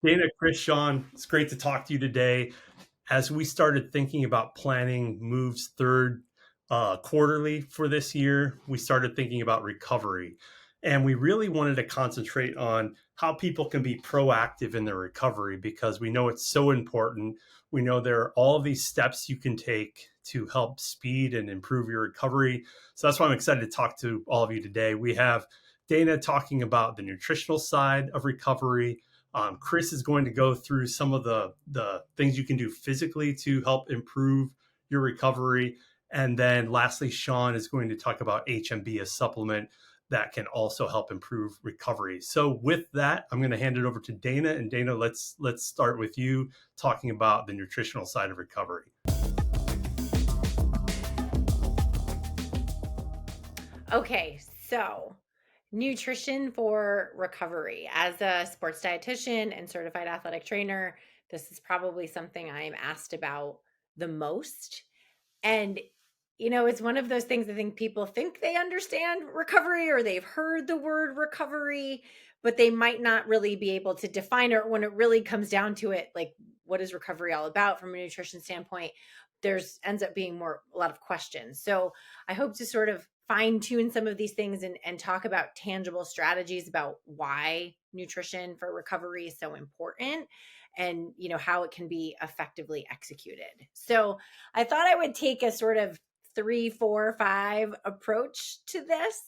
Dana, Chris, Shawn, it's great to talk to you today. As we started thinking about planning Move's third quarterly for this year, we started thinking about recovery. And we really wanted to concentrate on how people can be proactive in their recovery because we know it's so important. We know there are all of these steps you can take to help speed and improve your recovery. So that's why I'm excited to talk to all of you today. We have Dana talking about the nutritional side of recovery. Chris is going to go through some of the things you can do physically to help improve your recovery. And then lastly, Shawn is going to talk about HMB, a supplement that can also help improve recovery. So with that, I'm going to hand it over to Dana. And Dana, let's start with you talking about the nutritional side of recovery. Okay, so nutrition for recovery. As a sports dietitian and certified athletic trainer, this is probably something I'm asked about the most. And, it's one of those things I think people think they understand recovery or they've heard the word recovery, but they might not really be able to define it when it really comes down to it. Like, what is recovery all about from a nutrition standpoint? There's ends up being a lot of questions. So I hope to sort of fine tune some of these things and talk about tangible strategies about why nutrition for recovery is so important and how it can be effectively executed. So I thought I would take a sort of 3, 4, 5 approach to this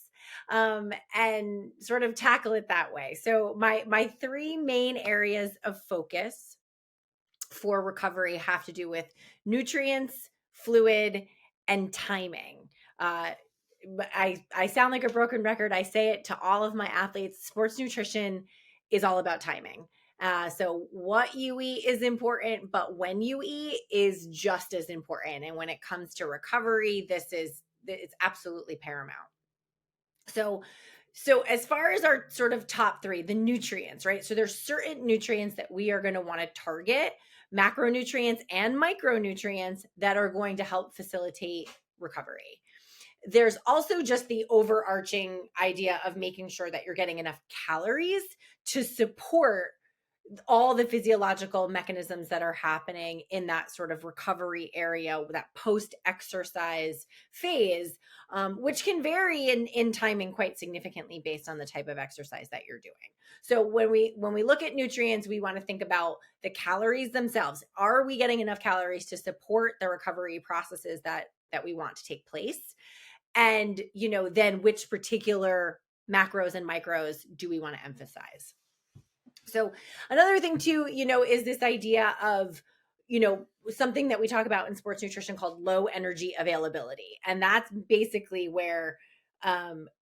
and sort of tackle it that way. So my three main areas of focus for recovery have to do with nutrients, fluid, and timing. I sound like a broken record. I say it to all of my athletes. Sports nutrition is all about timing. So what you eat is important, but when you eat is just as important. And when it comes to recovery, it's absolutely paramount. So as far as our sort of top three, the nutrients, right? So there's certain nutrients that we are going to want to target, macronutrients and micronutrients that are going to help facilitate recovery. There's also just the overarching idea of making sure that you're getting enough calories to support all the physiological mechanisms that are happening in that sort of recovery area, that post-exercise phase, which can vary in timing quite significantly based on the type of exercise that you're doing. So when we look at nutrients, we want to think about the calories themselves. Are we getting enough calories to support the recovery processes that we want to take place? And then which particular macros and micros do we want to emphasize? So another thing too, is this idea of, something that we talk about in sports nutrition called low energy availability. And that's basically where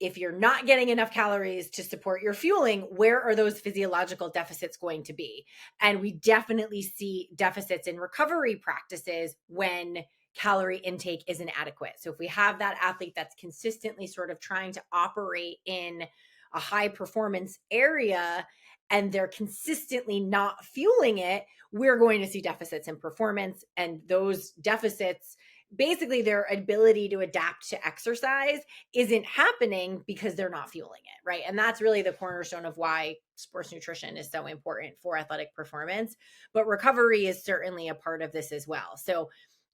if you're not getting enough calories to support your fueling, where are those physiological deficits going to be? And we definitely see deficits in recovery practices when calorie intake is inadequate. So if we have that athlete that's consistently sort of trying to operate in a high performance area and they're consistently not fueling it, we're going to see deficits in performance. And those deficits, basically their ability to adapt to exercise isn't happening because they're not fueling it, right? And that's really the cornerstone of why sports nutrition is so important for athletic performance. But recovery is certainly a part of this as well. So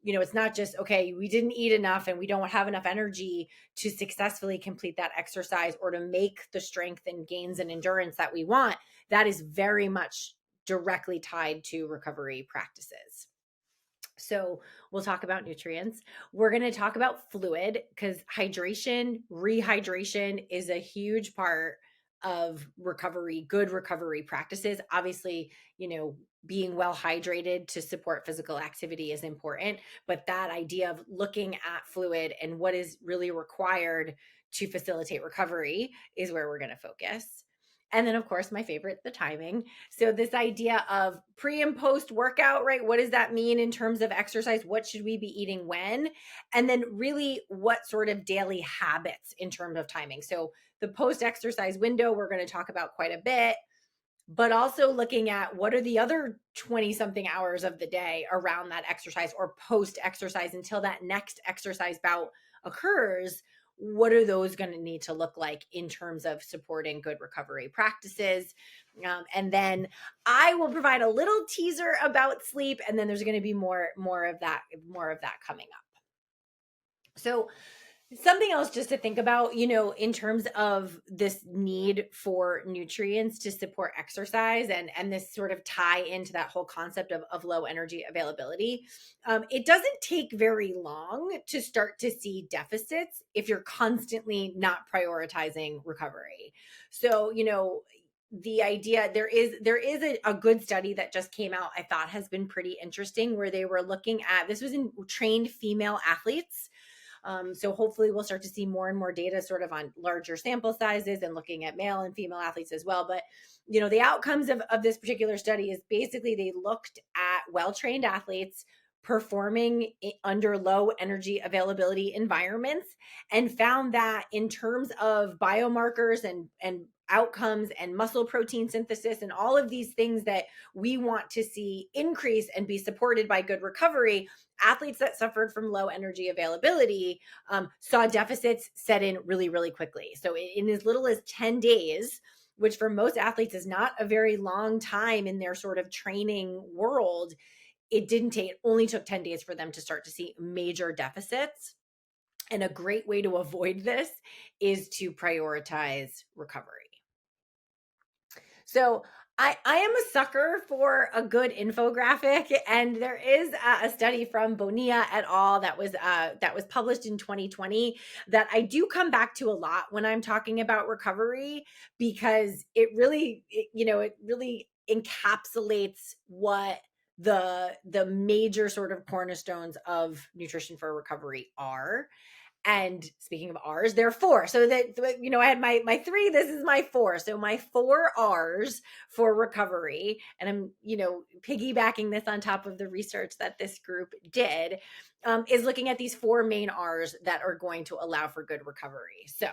it's not just, okay, we didn't eat enough and we don't have enough energy to successfully complete that exercise or to make the strength and gains and endurance that we want. That is very much directly tied to recovery practices. So we'll talk about nutrients. We're going to talk about fluid because hydration, rehydration is a huge part of recovery, good recovery practices. Obviously, being well hydrated to support physical activity is important, but that idea of looking at fluid and what is really required to facilitate recovery is where we're going to focus. And then, of course, my favorite, the timing. So this idea of pre and post workout, right? What does that mean in terms of exercise? What should we be eating when? And then really what sort of daily habits in terms of timing? So the post exercise window, we're going to talk about quite a bit, but also looking at what are the other 20 something hours of the day around that exercise or post exercise until that next exercise bout occurs. what are those going to need to look like in terms of supporting good recovery practices? And then I will provide a little teaser about sleep, and then there's going to be more of that coming up. So something else just to think about, in terms of this need for nutrients to support exercise, and this sort of tie into that whole concept of low energy availability. It doesn't take very long to start to see deficits if you're constantly not prioritizing recovery. So, the idea, there is a good study that just came out, I thought has been pretty interesting, where they were looking at, this was in trained female athletes. So hopefully we'll start to see more and more data sort of on larger sample sizes and looking at male and female athletes as well. But, the outcomes of this particular study is basically they looked at well-trained athletes performing under low energy availability environments, and found that in terms of biomarkers and outcomes and muscle protein synthesis and all of these things that we want to see increase and be supported by good recovery, athletes that suffered from low energy availability saw deficits set in really, really quickly. So in as little as 10 days, which for most athletes is not a very long time in their sort of training world, it only took 10 days for them to start to see major deficits. And a great way to avoid this is to prioritize recovery. So I am a sucker for a good infographic, and there is a study from Bonilla et al. That was published in 2020 that I do come back to a lot when I'm talking about recovery, because it really encapsulates what the major sort of cornerstones of nutrition for recovery are. And speaking of R's, there are 4. So that, I had my 3, this is my 4. So my 4 R's for recovery, and I'm, piggybacking this on top of the research that this group did, is looking at these 4 main R's that are going to allow for good recovery. So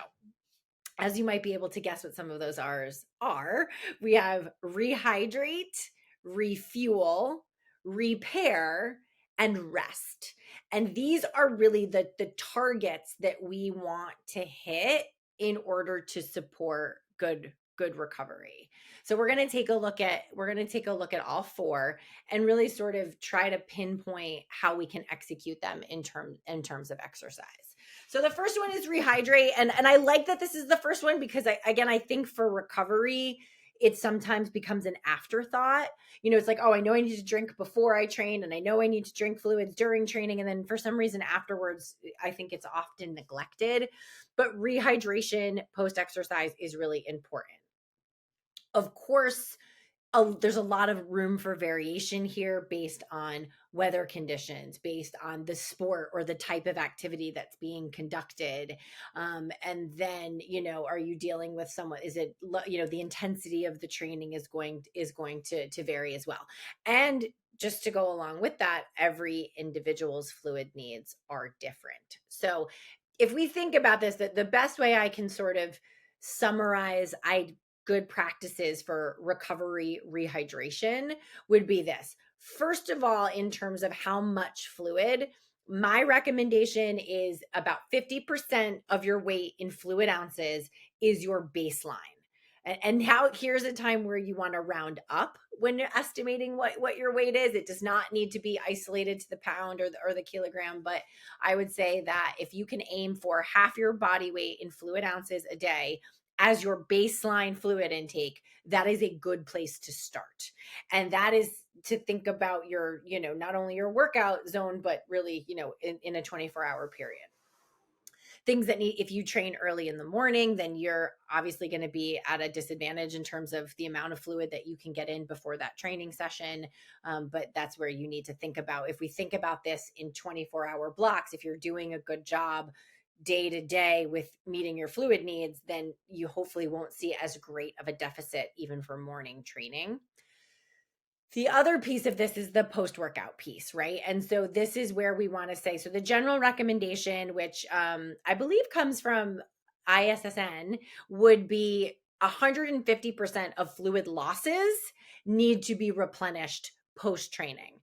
as you might be able to guess what some of those R's are, we have rehydrate, refuel, repair, and rest. And these are really the targets that we want to hit in order to support good recovery. So we're going to take a look at all 4 and really sort of try to pinpoint how we can execute them in terms of exercise. So the first one is rehydrate, and I like that this is the first one, because I think for recovery it sometimes becomes an afterthought. It's like, oh, I know I need to drink before I train, and I know I need to drink fluids during training, and then for some reason afterwards, I think it's often neglected. But rehydration post-exercise is really important. Of course, there's a lot of room for variation here based on weather conditions, based on the sport or the type of activity that's being conducted. And then, are you dealing with someone, is it, the intensity of the training is going to vary as well. And just to go along with that, every individual's fluid needs are different. So if we think about this, the best way I can sort of summarize good practices for recovery rehydration would be this. First of all, in terms of how much fluid, my recommendation is about 50% of your weight in fluid ounces is your baseline. And here's a time where you want to round up when you're estimating what your weight is. It does not need to be isolated to the pound or the kilogram, but I would say that if you can aim for half your body weight in fluid ounces a day as your baseline fluid intake, that is a good place to start. And that is to think about your, not only your workout zone, but really, in a 24-hour period. Things that if you train early in the morning, then you're obviously going to be at a disadvantage in terms of the amount of fluid that you can get in before that training session. But that's where you need to think about, if we think about this in 24-hour blocks, if you're doing a good job day to day with meeting your fluid needs, then you hopefully won't see as great of a deficit even for morning training. The other piece of this is the post-workout piece, right? And so this is where we want to say, so the general recommendation, which I believe comes from ISSN, would be 150% of fluid losses need to be replenished post-training.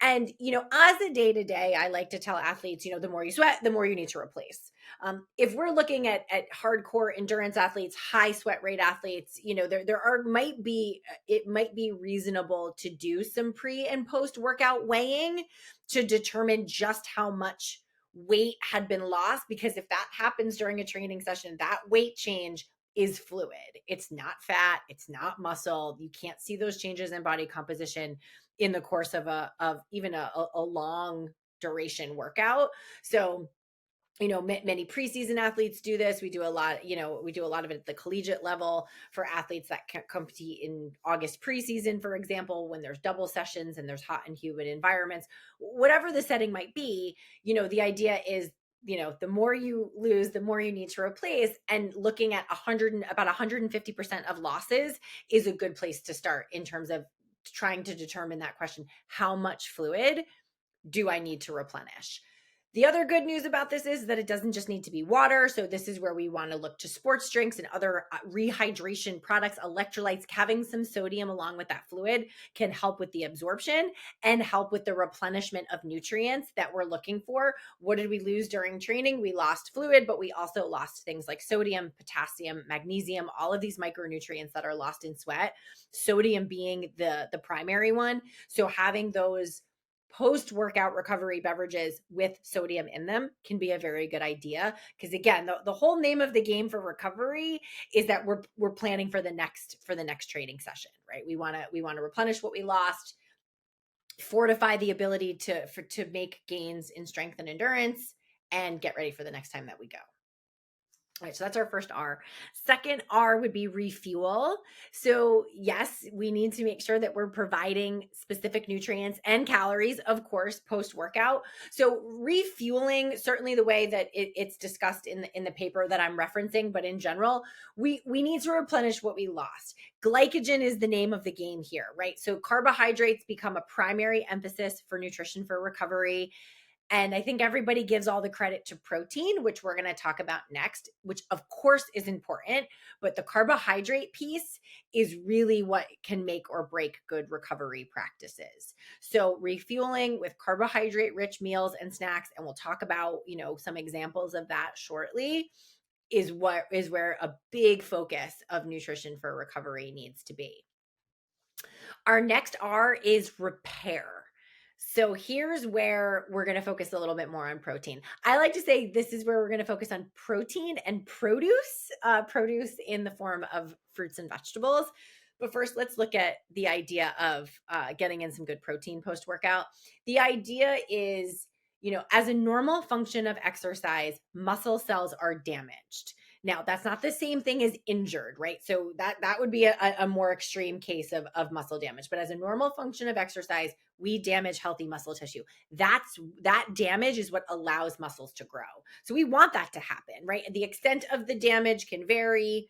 And, as a day-to-day, I like to tell athletes, the more you sweat, the more you need to replace. If we're looking at hardcore endurance athletes, high sweat rate athletes, it might be reasonable to do some pre and post workout weighing to determine just how much weight had been lost, because if that happens during a training session, that weight change is fluid. It's not fat, it's not muscle. You can't see those changes in body composition in the course of even a long duration workout. So many preseason athletes do this. We do a lot of it at the collegiate level for athletes that can compete in August preseason, for example, when there's double sessions and there's hot and humid environments. Whatever the setting might be, the idea is, the more you lose, the more you need to replace. And looking at about 150% of losses is a good place to start in terms of trying to determine that question: how much fluid do I need to replenish? The other good news about this is that it doesn't just need to be water. So this is where we want to look to sports drinks and other rehydration products, electrolytes. Having some sodium along with that fluid can help with the absorption and help with the replenishment of nutrients that we're looking for. What did we lose during training? We lost fluid, but we also lost things like sodium, potassium, magnesium, all of these micronutrients that are lost in sweat, sodium being the primary one. So having those post-workout recovery beverages with sodium in them can be a very good idea, because again, the whole name of the game for recovery is that we're planning for the next training session, right? We want to replenish what we lost, fortify the ability to make gains in strength and endurance, and get ready for the next time that we go. All right, so that's our first R. Second R would be refuel. So yes, we need to make sure that we're providing specific nutrients and calories, of course, post-workout. So refueling, certainly the way that it's discussed in the paper that I'm referencing, but in general, we need to replenish what we lost. Glycogen is the name of the game here, right? So carbohydrates become a primary emphasis for nutrition for recovery. And I think everybody gives all the credit to protein, which we're going to talk about next, which of course is important, but the carbohydrate piece is really what can make or break good recovery practices. So refueling with carbohydrate rich meals and snacks, and we'll talk about, some examples of that shortly, is where a big focus of nutrition for recovery needs to be. Our next R is repair. So here's where we're going to focus a little bit more on protein. I like to say this is where we're going to focus on protein and produce in the form of fruits and vegetables. But first, let's look at the idea of getting in some good protein post-workout. The idea is, as a normal function of exercise, muscle cells are damaged. Now, that's not the same thing as injured, right? So that would be a more extreme case of muscle damage. But as a normal function of exercise, we damage healthy muscle tissue. That damage is what allows muscles to grow. So we want that to happen, right? The extent of the damage can vary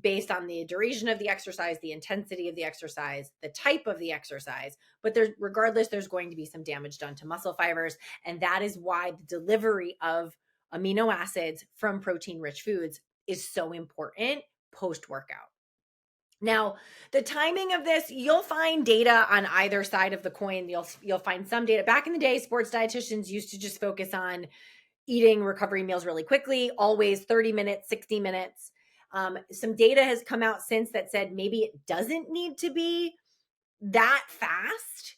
based on the duration of the exercise, the intensity of the exercise, the type of the exercise. But there's going to be some damage done to muscle fibers. And that is why the delivery of amino acids from protein-rich foods is so important post-workout. Now, the timing of this, you'll find data on either side of the coin. You'll find some data. Back in the day, sports dietitians used to just focus on eating recovery meals really quickly, always 30 minutes, 60 minutes. Some data has come out since that said maybe it doesn't need to be that fast.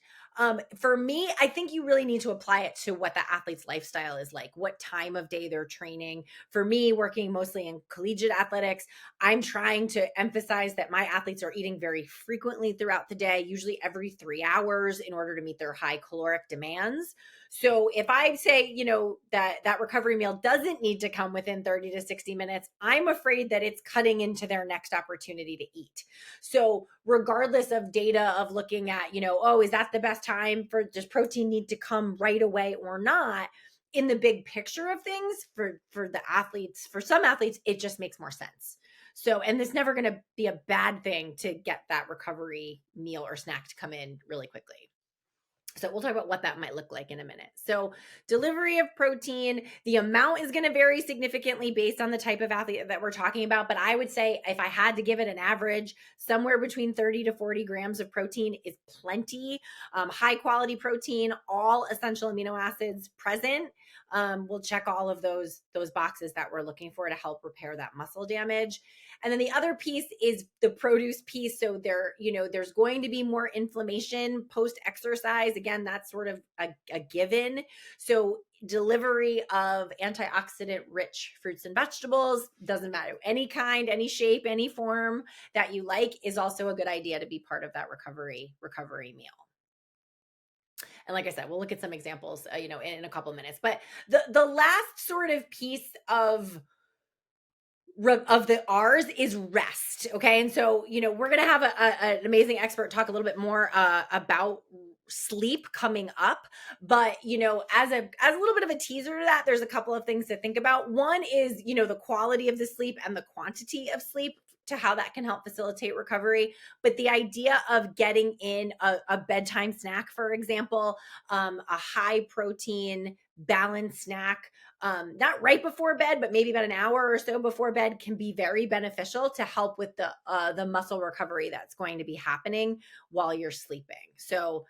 For me, I think you really need to apply it to what the athlete's lifestyle is like, what time of day they're training. For me, working mostly in collegiate athletics, I'm trying to emphasize that my athletes are eating very frequently throughout the day, usually every 3 hours, in order to meet their high caloric demands. So if I say, that recovery meal doesn't need to come within 30 to 60 minutes, I'm afraid that it's cutting into their next opportunity to eat. So regardless of data of looking at, is that the best time for, does protein need to come right away or not? In the big picture of things, for the athletes, for some athletes, it just makes more sense. So, and it's never going to be a bad thing to get that recovery meal or snack to come in really quickly. So we'll talk about what that might look like in a minute. So delivery of protein, the amount is going to vary significantly based on the type of athlete that we're talking about. But I would say if I had to give it an average, somewhere between 30 to 40 grams of protein is plenty. High quality protein, all essential amino acids present, will check all of those boxes that we're looking for to help repair that muscle damage. And then the other piece is the produce piece. So there's going to be more inflammation post exercise. Again, that's sort of a given. So delivery of antioxidant rich fruits and vegetables, doesn't matter, any kind, any shape, any form that you like, is also a good idea to be part of that recovery meal. And like I said, we'll look at some examples, in a couple of minutes. But the last sort of piece of the R's is rest. Okay. And so, we're going to have an amazing expert talk a little bit more about sleep coming up. But, as a little bit of a teaser to that, there's a couple of things to think about. One is, the quality of the sleep and the quantity of sleep, to how that can help facilitate recovery. But the idea of getting in a bedtime snack, for example, a high protein balanced snack, not right before bed, but maybe about an hour or so before bed, can be very beneficial to help with the muscle recovery that's going to be happening while you're sleeping. So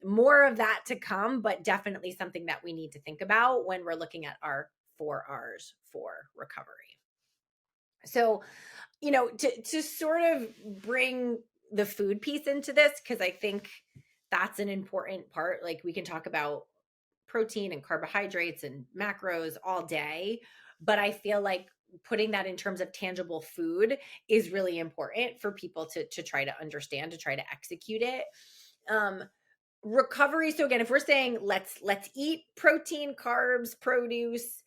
more of that to come, but definitely something that we need to think about when we're looking at our 4 R's for recovery. So, to sort of bring the food piece into this, because I think that's an important part. Like, we can talk about protein and carbohydrates and macros all day, but I feel like putting that in terms of tangible food is really important for people to try to understand, to try to execute it. Recovery. So again, if we're saying let's eat protein, carbs, produce,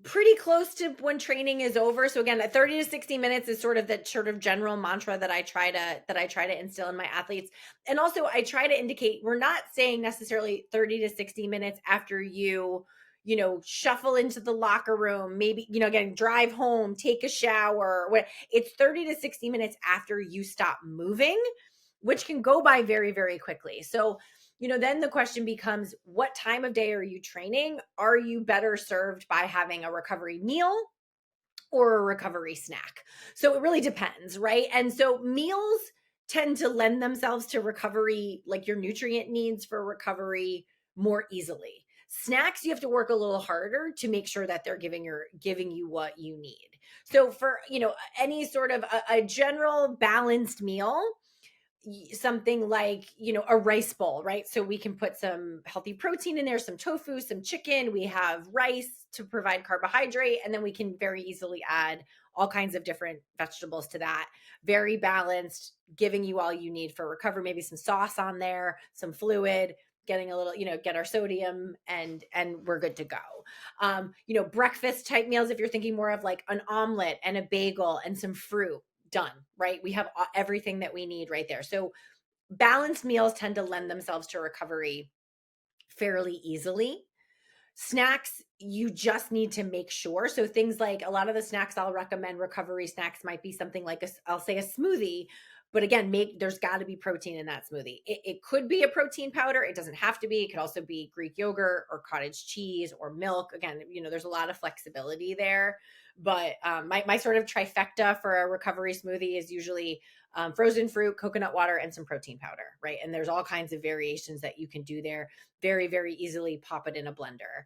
pretty close to when training is over. So again, that 30 to 60 minutes is sort of general mantra that I try to instill in my athletes. And also I try to indicate, we're not saying necessarily 30 to 60 minutes after you shuffle into the locker room, maybe, again, drive home, take a shower. It's 30 to 60 minutes after you stop moving, which can go by very, very quickly. So, then the question becomes, what time of day are you training? Are you better served by having a recovery meal or a recovery snack? So it really depends, right? And so meals tend to lend themselves to recovery, like your nutrient needs for recovery, more easily. Snacks, you have to work a little harder to make sure that they're giving you what you need. So for, any sort of a general balanced meal, something like, a rice bowl, right? So we can put some healthy protein in there, some tofu, some chicken. We have rice to provide carbohydrate, and then we can very easily add all kinds of different vegetables to that. Very balanced, giving you all you need for recovery. Maybe some sauce on there, some fluid, getting a little, get our sodium, and we're good to go. Breakfast type meals, if you're thinking more of like an omelet and a bagel and some fruit, done, right? We have everything that we need right there. So balanced meals tend to lend themselves to recovery fairly easily. Snacks, you just need to make sure. So things like, a lot of the snacks I'll recommend, recovery snacks, might be something like I'll say a smoothie, but again, there's got to be protein in that smoothie. It could be a protein powder. It doesn't have to be. It could also be Greek yogurt or cottage cheese or milk. Again, there's a lot of flexibility there. But my sort of trifecta for a recovery smoothie is usually frozen fruit, coconut water, and some protein powder, right? And there's all kinds of variations that you can do there. Very, very easily pop it in a blender.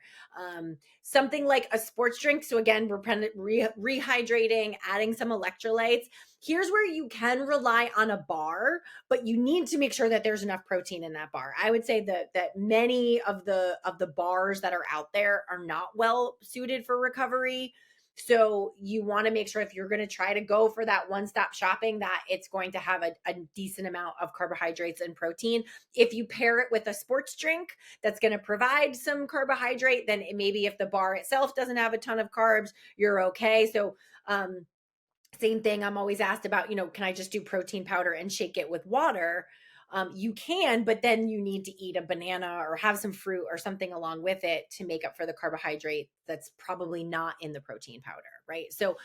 Something like a sports drink. So again, we're rehydrating, adding some electrolytes. Here's where you can rely on a bar, but you need to make sure that there's enough protein in that bar. I would say that many of the bars that are out there are not well suited for recovery. So you want to make sure, if you're going to try to go for that one-stop shopping, that it's going to have a decent amount of carbohydrates and protein. If you pair it with a sports drink that's going to provide some carbohydrate, then maybe if the bar itself doesn't have a ton of carbs, you're okay. So same thing, I'm always asked about, can I just do protein powder and shake it with water? You can, but then you need to eat a banana or have some fruit or something along with it to make up for the carbohydrate that's probably not in the protein powder, right? So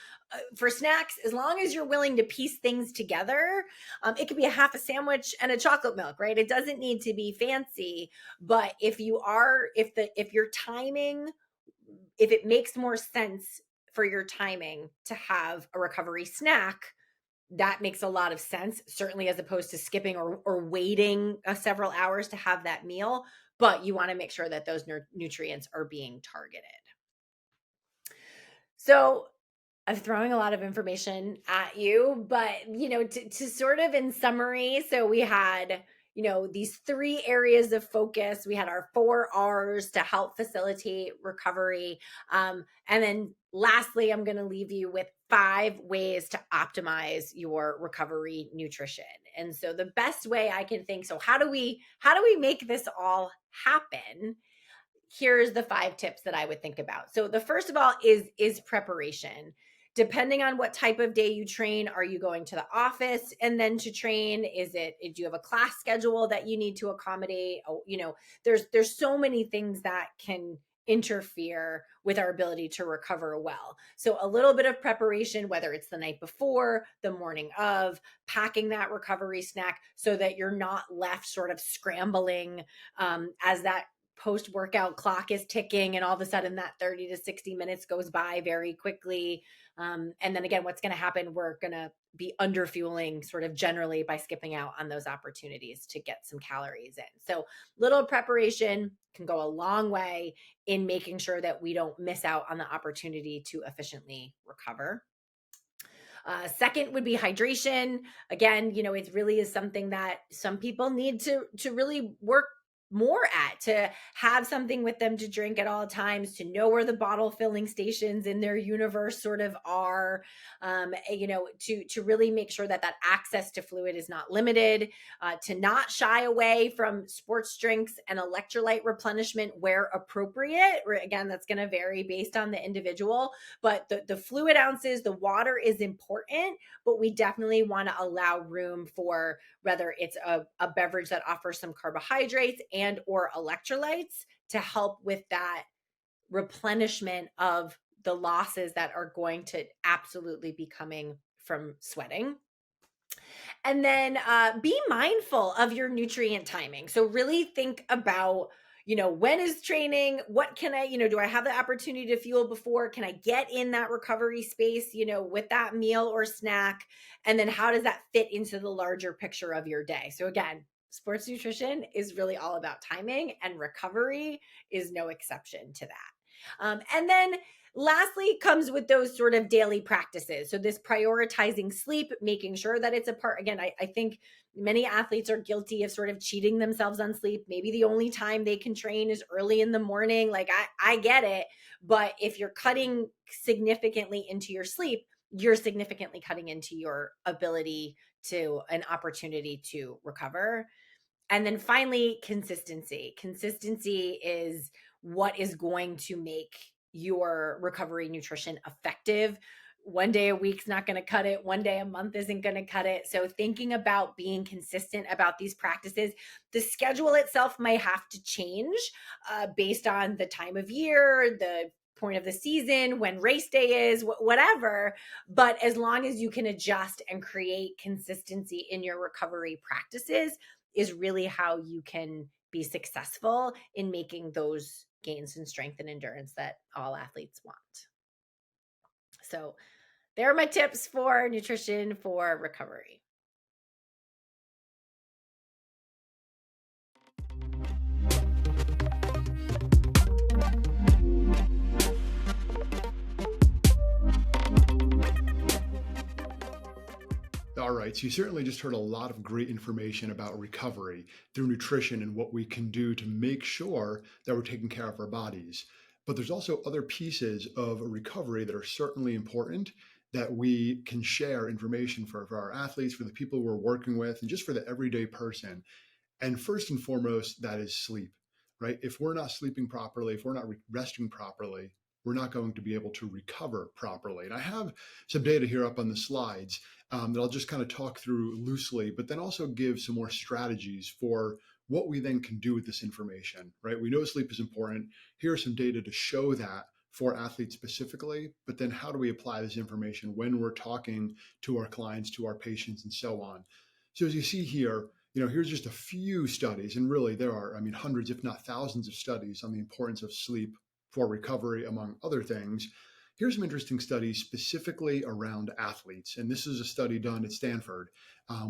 for snacks, as long as you're willing to piece things together, it could be a half a sandwich and a chocolate milk, right? It doesn't need to be fancy, but if your timing, if it makes more sense for your timing to have a recovery snack, that makes a lot of sense, certainly, as opposed to skipping or waiting several hours to have that meal. but you want to make sure that those nutrients are being targeted. So I'm throwing a lot of information at you, but to sort of in summary, so we had these 3 areas of focus. We had our 4 R's to help facilitate recovery, and then lastly, I'm going to leave you with 5 ways to optimize your recovery nutrition. And so the best way I can think, so how do we make this all happen? Here's the 5 tips that I would think about. So the first of all is preparation. Depending on what type of day you train, are you going to the office and then to train? Do you have a class schedule that you need to accommodate? Oh, there's so many things that can interfere with our ability to recover well. So a little bit of preparation, whether it's the night before, the morning of, packing that recovery snack so that you're not left sort of scrambling as that post-workout clock is ticking and all of a sudden that 30 to 60 minutes goes by very quickly. And then again, what's going to happen? We're going to be under fueling sort of generally by skipping out on those opportunities to get some calories in. So little preparation can go a long way in making sure that we don't miss out on the opportunity to efficiently recover. Second would be hydration. Again, it really is something that some people need to really work more at, to have something with them to drink at all times, to know where the bottle filling stations in their universe sort of are, to really make sure that access to fluid is not limited, to not shy away from sports drinks and electrolyte replenishment where appropriate. Again, that's going to vary based on the individual, but the fluid ounces, the water is important, but we definitely want to allow room for whether it's a beverage that offers some carbohydrates and or electrolytes to help with that replenishment of the losses that are going to absolutely be coming from sweating. And then be mindful of your nutrient timing. So really think about, when is training? What can I, do I have the opportunity to fuel before? Can I get in that recovery space, with that meal or snack? And then how does that fit into the larger picture of your day? So again, sports nutrition is really all about timing, and recovery is no exception to that. And then lastly comes with those sort of daily practices. So this prioritizing sleep, making sure that it's a part. Again, I think many athletes are guilty of sort of cheating themselves on sleep. Maybe the only time they can train is early in the morning. Like I get it. But if you're cutting significantly into your sleep, you're significantly cutting into your ability to an opportunity to recover. And then finally, consistency. Consistency is what is going to make your recovery nutrition effective. One day a week's not going to cut it. One day a month isn't going to cut it. So thinking about being consistent about these practices, the schedule itself might have to change based on the time of year, the point of the season, when race day is, whatever. But as long as you can adjust and create consistency in your recovery practices, is really how you can be successful in making those gains in strength and endurance that all athletes want. So there are my tips for nutrition for recovery. All right, so you certainly just heard a lot of great information about recovery through nutrition and what we can do to make sure that we're taking care of our bodies. But there's also other pieces of recovery that are certainly important that we can share information for our athletes, for the people we're working with, and just for the everyday person. And first and foremost, that is sleep, right? If we're not sleeping properly, if we're not resting properly, we're not going to be able to recover properly. And I have some data here up on the slides that I'll just kind of talk through loosely, but then also give some more strategies for what we then can do with this information, right? We know sleep is important. Here are some data to show that for athletes specifically, but then how do we apply this information when we're talking to our clients, to our patients, and so on. So as you see here, here's just a few studies, and really there are, hundreds, if not thousands of studies on the importance of sleep for recovery, among other things. here's some interesting studies specifically around athletes. And this is a study done at Stanford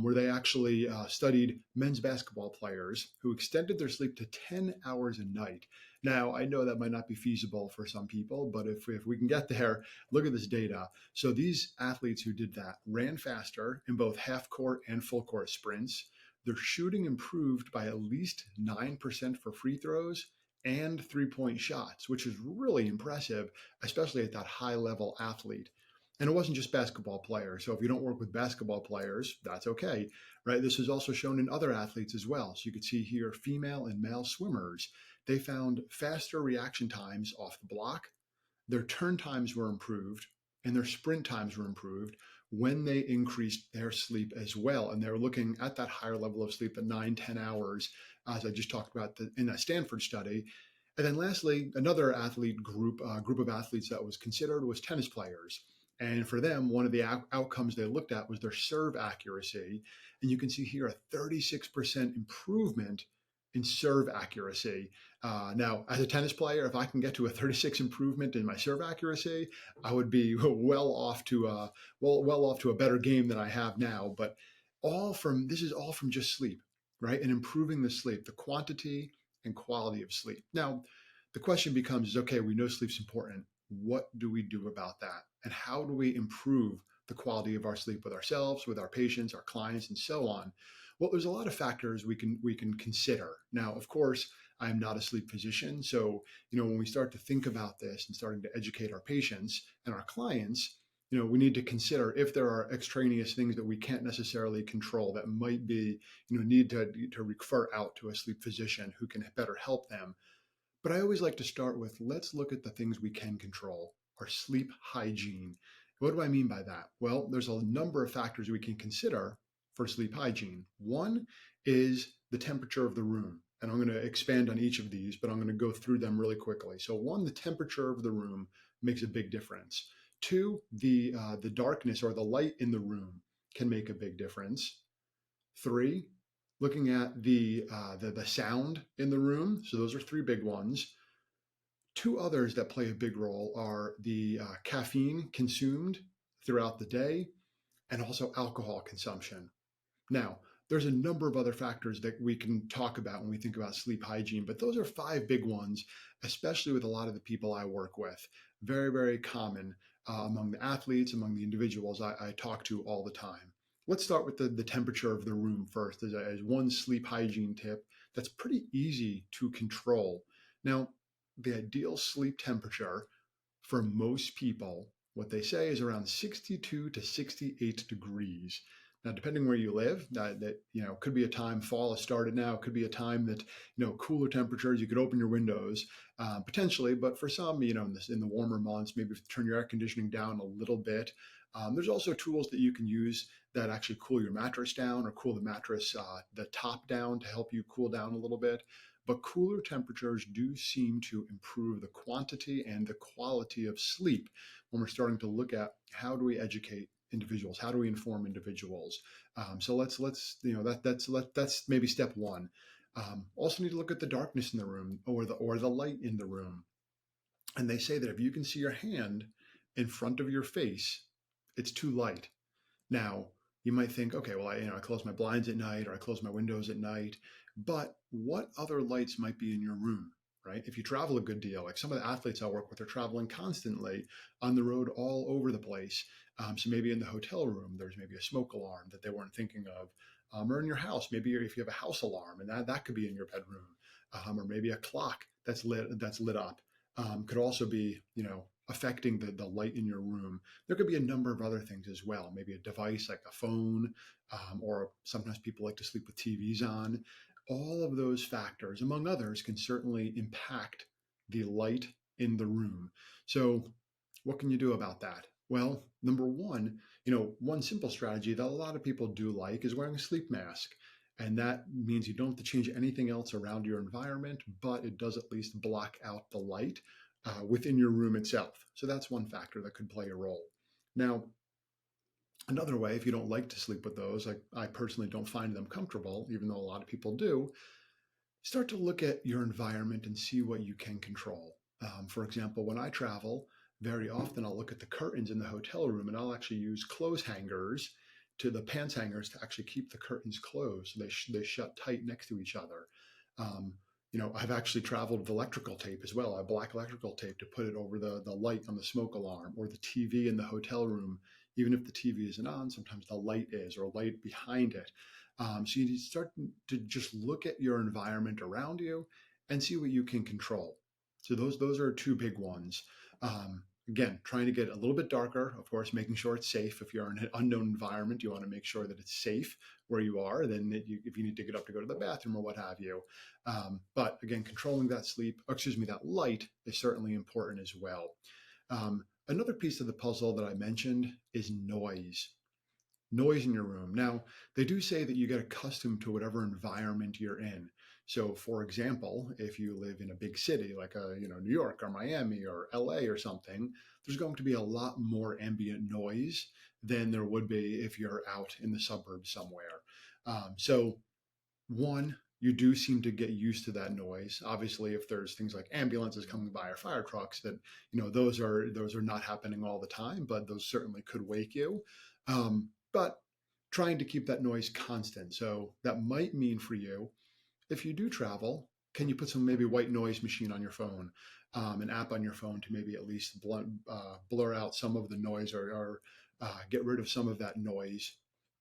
where they actually studied men's basketball players who extended their sleep to 10 hours a night. Now, I know that might not be feasible for some people, but if we can get there, look at this data. So these athletes who did that ran faster in both half court and full court sprints. Their shooting improved by at least 9% for free throws and 3-point shots, which is really impressive, especially at that high level athlete. And it wasn't just basketball players. So if you don't work with basketball players, that's okay, right? This is also shown in other athletes as well. So you can see here female and male swimmers. They found faster reaction times off the block. Their turn times were improved and their sprint times were improved when they increased their sleep as well. And they're looking at that higher level of sleep at 9-10 hours, as I just talked about in that Stanford study. And then lastly, another athlete group of athletes that was considered was tennis players. And for them, one of the outcomes they looked at was their serve accuracy. And you can see here a 36% improvement in serve accuracy. Now, as a tennis player, if I can get to a 36 improvement in my serve accuracy, I would be well off to a better game than I have now. But this is all from just sleep, right? And improving the sleep, the quantity and quality of sleep. Now, the question becomes, okay, we know sleep's important. What do we do about that? And how do we improve the quality of our sleep with ourselves, with our patients, our clients, and so on? Well, there's a lot of factors we can consider. Now, of course, I'm not a sleep physician. So, when we start to think about this and starting to educate our patients and our clients, we need to consider if there are extraneous things that we can't necessarily control that might be, need to refer out to a sleep physician who can better help them. But I always like to start with, let's look at the things we can control, our sleep hygiene. What do I mean by that? Well, there's a number of factors we can consider for sleep hygiene. One is the temperature of the room. And I'm going to expand on each of these, but I'm going to go through them really quickly. So one, the temperature of the room makes a big difference. Two, the darkness or the light in the room can make a big difference. Three, looking at the sound in the room. So those are three big ones. Two others that play a big role are the caffeine consumed throughout the day and also alcohol consumption. Now, there's a number of other factors that we can talk about when we think about sleep hygiene, but those are five big ones, especially with a lot of the people I work with. Very, very common among the athletes, among the individuals I talk to all the time. Let's start with the temperature of the room first as one sleep hygiene tip that's pretty easy to control. Now, the ideal sleep temperature for most people, what they say is around 62 to 68 degrees. Now, depending where you live, that could be a time fall has started now. It could be a time that cooler temperatures. You could open your windows potentially, but for some, in the warmer months, maybe turn your air conditioning down a little bit. There's also tools that you can use that actually cool your mattress down or cool the mattress, the top down to help you cool down a little bit. But cooler temperatures do seem to improve the quantity and the quality of sleep when we're starting to look at how do we educate individuals, how do we inform individuals. So that's maybe step one. Also need to look at the darkness in the room or the light in the room. And they say that if you can see your hand in front of your face, it's too light. Now, you might think, okay, well, I close my blinds at night or I close my windows at night, but what other lights might be in your room, right? If you travel a good deal, like some of the athletes I work with are traveling constantly on the road all over the place. So maybe in the hotel room, there's maybe a smoke alarm that they weren't thinking of. Or in your house, maybe if you have a house alarm and that could be in your bedroom, or maybe a clock that's lit up. Could also be, affecting the light in your room. There could be a number of other things as well. Maybe a device like a phone, or sometimes people like to sleep with TVs on. All of those factors, among others, can certainly impact the light in the room. So what can you do about that? Well, number one, one simple strategy that a lot of people do like is wearing a sleep mask. And that means you don't have to change anything else around your environment, but it does at least block out the light within your room itself. So that's one factor that could play a role. Now, another way, if you don't like to sleep with those, I personally don't find them comfortable, even though a lot of people do, start to look at your environment and see what you can control. For example, when I travel, very often I'll look at the curtains in the hotel room and I'll actually use clothes hangers to the pants hangers to actually keep the curtains closed. So they shut tight next to each other. Um, I've actually traveled with electrical tape as well. I have black electrical tape to put it over the light on the smoke alarm or the TV in the hotel room. Even if the TV isn't on, sometimes the light is, or a light behind it. So you need to start to just look at your environment around you and see what you can control. So those are two big ones. Again, trying to get a little bit darker, of course, making sure it's safe. If you're in an unknown environment, you want to make sure that it's safe where you are. Then if you need to get up to go to the bathroom or what have you. But again, controlling that that light is certainly important as well. Another piece of the puzzle that I mentioned is noise. Noise in your room. Now, they do say that you get accustomed to whatever environment you're in. So, for example, if you live in a big city like New York or Miami or LA or something, there's going to be a lot more ambient noise than there would be if you're out in the suburbs somewhere. So, one, you do seem to get used to that noise. Obviously, if there's things like ambulances coming by or fire trucks, that those are not happening all the time, but those certainly could wake you. But trying to keep that noise constant. So that might mean for you, if you do travel, can you put some maybe white noise machine on your phone, an app on your phone to maybe at least blur out some of the noise or get rid of some of that noise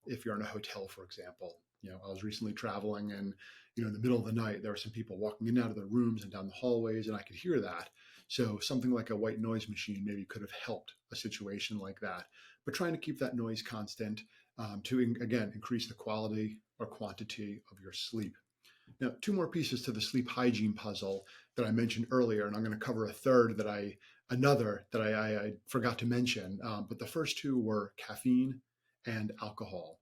if you're in a hotel, for example. I was recently traveling and, in the middle of the night, there were some people walking in and out of their rooms and down the hallways, and I could hear that. So something like a white noise machine maybe could have helped a situation like that. But trying to keep that noise constant to, again, increase the quality or quantity of your sleep. Now, two more pieces to the sleep hygiene puzzle that I mentioned earlier, and I'm going to cover another that I forgot to mention. But the first two were caffeine and alcohol.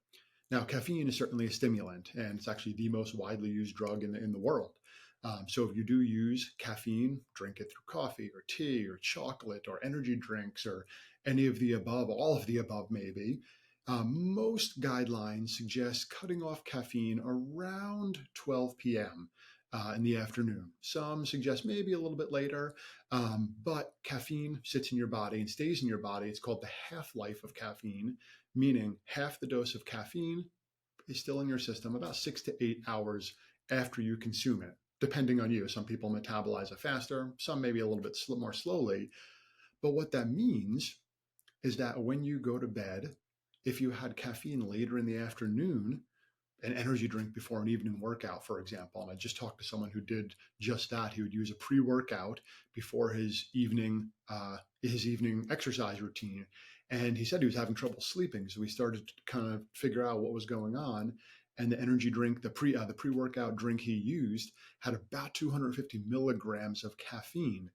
Now, caffeine is certainly a stimulant, and it's actually the most widely used drug in the world. So if you do use caffeine, drink it through coffee or tea or chocolate or energy drinks or any of the above, all of the above maybe, most guidelines suggest cutting off caffeine around 12 p.m. In the afternoon. Some suggest maybe a little bit later, but caffeine sits in your body and stays in your body. It's called the half-life of caffeine, meaning half the dose of caffeine is still in your system about 6 to 8 hours after you consume it, depending on you. Some people metabolize it faster, some maybe a little bit more slowly. But what that means is that when you go to bed, if you had caffeine later in the afternoon, an energy drink before an evening workout, for example. And I just talked to someone who did just that. He would use a pre-workout before his evening exercise routine. And he said he was having trouble sleeping. So we started to kind of figure out what was going on. And the energy drink, the pre-workout drink he used had about 250 milligrams of caffeine,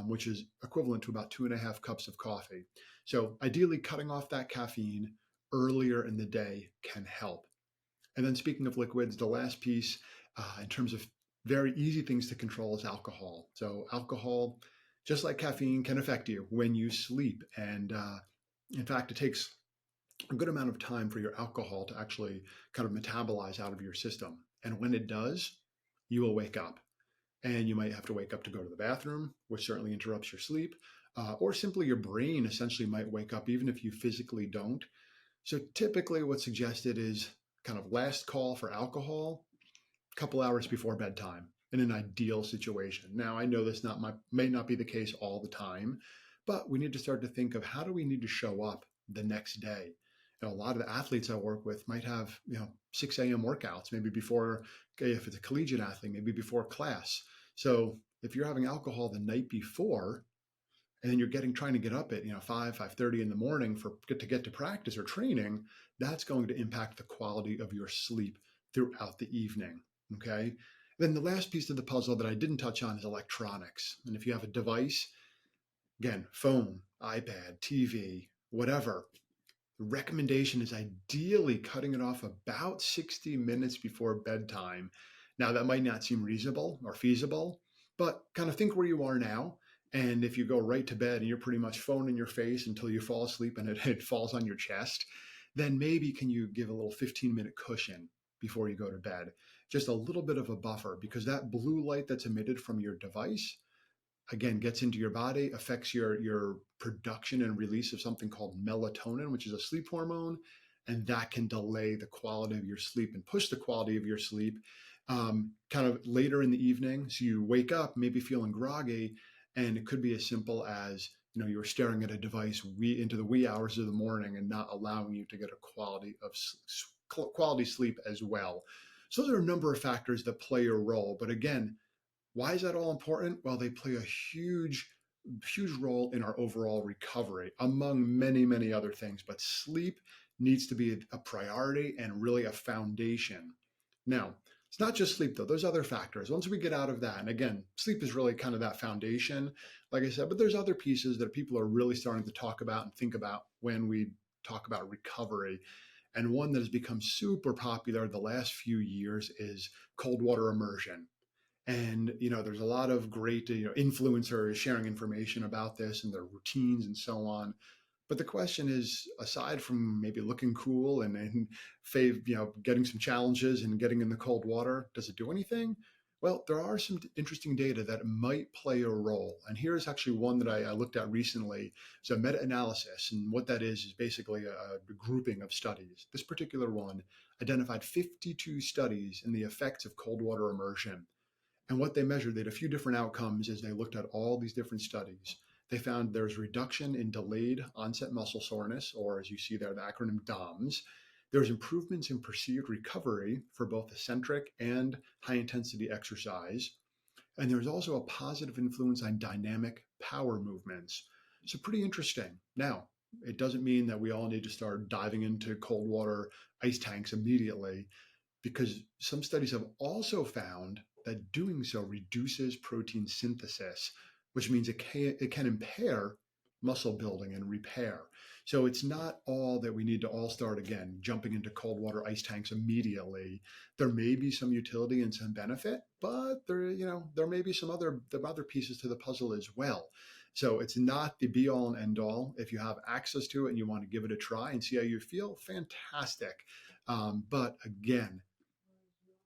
which is equivalent to about 2.5 cups of coffee. So ideally, cutting off that caffeine earlier in the day can help. And then speaking of liquids, the last piece in terms of very easy things to control is alcohol. So alcohol, just like caffeine, can affect you when you sleep. And in fact, it takes a good amount of time for your alcohol to actually kind of metabolize out of your system. And when it does, you will wake up. And you might have to wake up to go to the bathroom, which certainly interrupts your sleep. Or simply your brain essentially might wake up even if you physically don't. So typically what's suggested is kind of last call for alcohol, a couple hours before bedtime in an ideal situation. Now, I know this may not be the case all the time, but we need to start to think of how do we need to show up the next day. A lot of the athletes I work with might have 6 a.m. workouts, maybe before, if it's a collegiate athlete, maybe before class. So if you're having alcohol the night before, and then you're trying to get up at 5:30 in the morning to get to practice or training, that's going to impact the quality of your sleep throughout the evening. Okay. Then the last piece of the puzzle that I didn't touch on is electronics. And if you have a device, again, phone, iPad, TV, whatever, the recommendation is ideally cutting it off about 60 minutes before bedtime. Now, that might not seem reasonable or feasible, but kind of think where you are now. And if you go right to bed and you're pretty much phone in your face until you fall asleep and it falls on your chest, then maybe can you give a little 15-minute cushion before you go to bed? Just a little bit of a buffer, because that blue light that's emitted from your device, again, gets into your body, affects your production and release of something called melatonin, which is a sleep hormone, and that can delay the quality of your sleep and push the quality of your sleep kind of later in the evening. So you wake up maybe feeling groggy, and it could be as simple as you're staring at a device into the wee hours of the morning and not allowing you to get a quality sleep as well. So there are a number of factors that play a role. But again, why is that all important? Well, they play a huge role in our overall recovery, among many, many other things. But sleep needs to be a priority and really a foundation. Now, it's not just sleep, though. There's other factors. Once we get out of that, and again, sleep is really kind of that foundation, like I said, but there's other pieces that people are really starting to talk about and think about when we talk about recovery. And one that has become super popular the last few years is cold water immersion. And there's a lot of great influencers sharing information about this and their routines and so on. But the question is, aside from maybe looking cool and getting some challenges and getting in the cold water, does it do anything? Well, there are some interesting data that might play a role. And here's actually one that I looked at recently. It's a meta-analysis. And what that is basically a grouping of studies. This particular one identified 52 studies in the effects of cold water immersion. And what they measured, they had a few different outcomes as they looked at all these different studies. They found there's reduction in delayed onset muscle soreness, or as you see there, the acronym DOMS. There's improvements in perceived recovery for both eccentric and high intensity exercise. And there's also a positive influence on dynamic power movements. So pretty interesting. Now, it doesn't mean that we all need to start diving into cold water ice tanks immediately, because some studies have also found that doing so reduces protein synthesis, which means it can impair muscle building and repair. So it's not all that we need to all start again, jumping into cold water ice tanks immediately. There may be some utility and some benefit, but there may be some other pieces to the puzzle as well. So it's not the be all and end all. If you have access to it and you want to give it a try and see how you feel, fantastic. But again,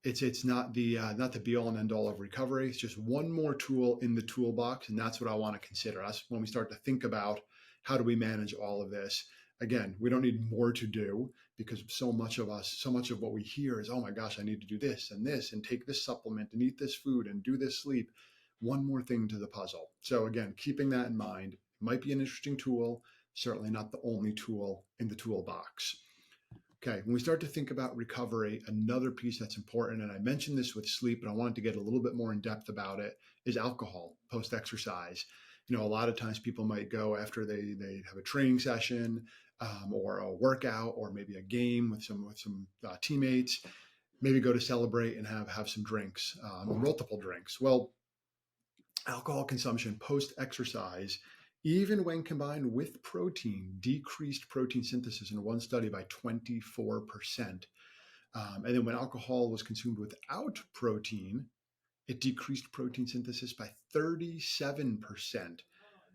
it's not the be all and end all of recovery. It's just one more tool in the toolbox, and that's what I want to consider. That's when we start to think about how do we manage all of this. Again, we don't need more to do, because so much of what we hear is, oh my gosh, I need to do this and take this supplement and eat this food and do this sleep. One more thing to the puzzle. So again, keeping that in mind, it might be an interesting tool, certainly not the only tool in the toolbox. Okay, when we start to think about recovery, another piece that's important, and I mentioned this with sleep, but I wanted to get a little bit more in depth about it, is alcohol post-exercise. A lot of times people might go after they have a training session or a workout or maybe a game with some teammates, maybe go to celebrate and have some drinks or multiple drinks. Well, alcohol consumption post-exercise, even when combined with protein, decreased protein synthesis in one study by 24%. And then when alcohol was consumed without protein, it decreased protein synthesis by 37%.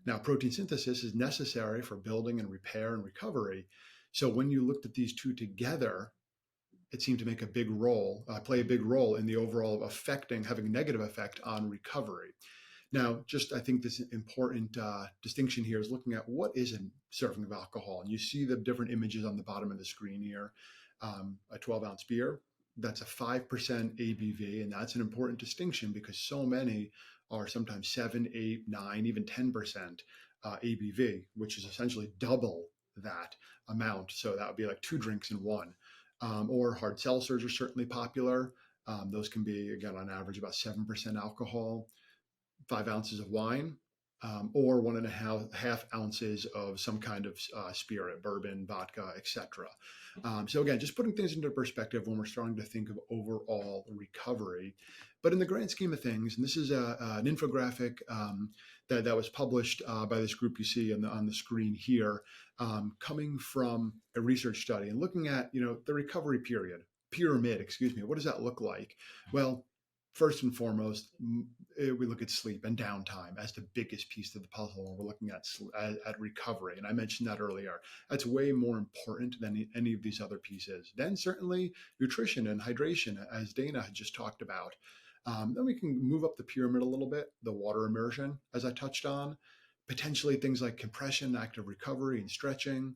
Now, protein synthesis is necessary for building and repair and recovery. So when you looked at these two together, it seemed to play a big role in the overall having a negative effect on recovery. Now, I think this important distinction here is looking at what is a serving of alcohol. And you see the different images on the bottom of the screen here. A 12-ounce beer, that's a 5% ABV. And that's an important distinction because so many are sometimes 7, 8, 9, even 10% ABV, which is essentially double that amount. So that would be like 2 drinks in one. Or hard seltzers are certainly popular. Those can be, again, on average about 7% alcohol. 5 ounces of wine, or 1.5 ounces of some kind of spirit, bourbon, vodka, etc. So again, just putting things into perspective when we're starting to think of overall recovery. But in the grand scheme of things, and this is an infographic that was published by this group you see on the screen here, coming from a research study and looking at the recovery pyramid, what does that look like? Well, first and foremost, we look at sleep and downtime as the biggest piece of the puzzle when we're looking at recovery. And I mentioned that earlier. That's way more important than any of these other pieces. Then certainly nutrition and hydration, as Dana had just talked about. Then we can move up the pyramid a little bit, the water immersion, as I touched on, potentially things like compression, active recovery, and stretching.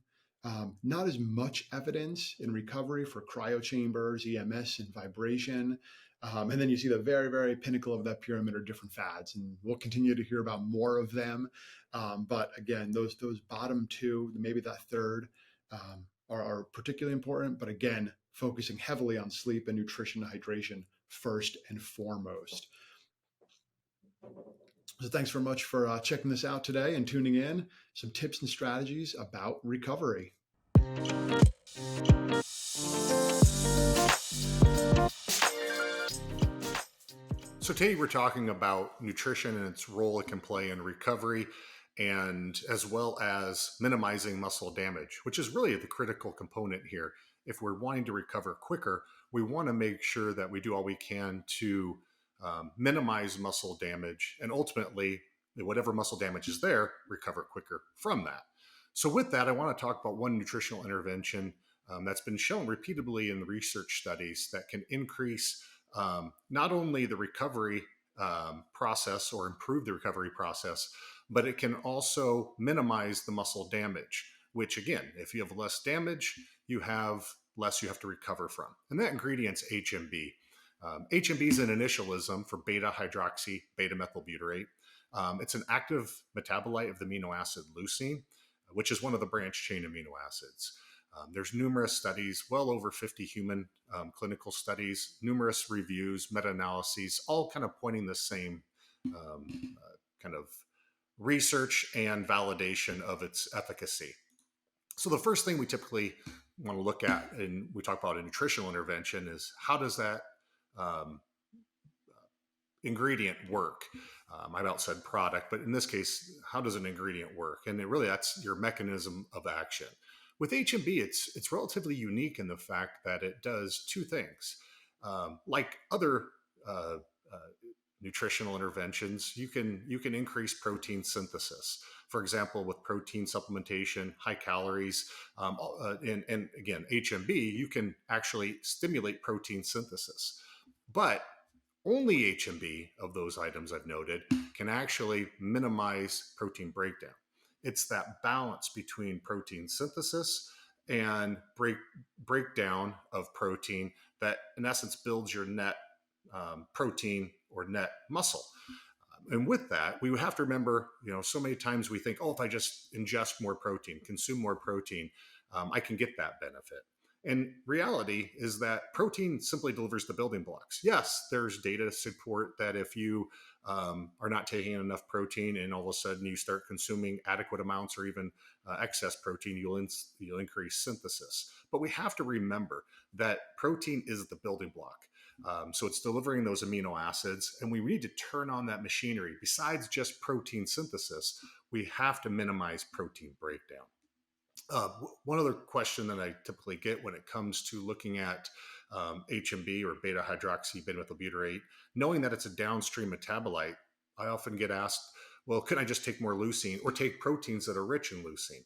Not as much evidence in recovery for cryo chambers, EMS, and vibration. And then you see the very, very pinnacle of that pyramid are different fads, and we'll continue to hear about more of them. But again, those bottom two, maybe that third, are particularly important. But again, focusing heavily on sleep and nutrition and hydration first and foremost. So thanks very much for checking this out today and tuning in. Some tips and strategies about recovery. So today we're talking about nutrition and its role it can play in recovery, and as well as minimizing muscle damage, which is really the critical component here. If we're wanting to recover quicker, we want to make sure that we do all we can to minimize muscle damage, and ultimately, whatever muscle damage is there, recover quicker from that. So with that, I want to talk about one nutritional intervention that's been shown repeatedly in the research studies that can increase not only the recovery process or improve the recovery process, but it can also minimize the muscle damage, which again, if you have less damage, you have less you have to recover from. And that ingredient's HMB. HMB is an initialism for beta hydroxy beta methylbutyrate. It's an active metabolite of the amino acid leucine, which is one of the branch chain amino acids. There's numerous studies, well over 50 human clinical studies, numerous reviews, meta-analyses, all kind of pointing the same kind of research and validation of its efficacy. So the first thing we typically want to look at, and we talk about a nutritional intervention, is how does that ingredient work? I about said product, but in this case, how does an ingredient work? And that's your mechanism of action. With HMB, it's relatively unique in the fact that it does two things. Like other nutritional interventions, you can increase protein synthesis. For example, with protein supplementation, high calories, and again, HMB, you can actually stimulate protein synthesis. But only HMB of those items I've noted can actually minimize protein breakdown. It's that balance between protein synthesis and breakdown of protein that, in essence, builds your net protein or net muscle. And with that, we would have to remember, so many times we think, if I just ingest more protein, consume more protein, I can get that benefit. And reality is that protein simply delivers the building blocks. Yes, there's data to support that if you are not taking enough protein and all of a sudden you start consuming adequate amounts or even excess protein, you'll increase synthesis. But we have to remember that protein is the building block. So it's delivering those amino acids, and we need to turn on that machinery. Besides just protein synthesis, we have to minimize protein breakdown. One other question that I typically get when it comes to looking at HMB or beta hydroxy beta methylbutyrate, knowing that it's a downstream metabolite, I often get asked, well, can I just take more leucine or take proteins that are rich in leucine?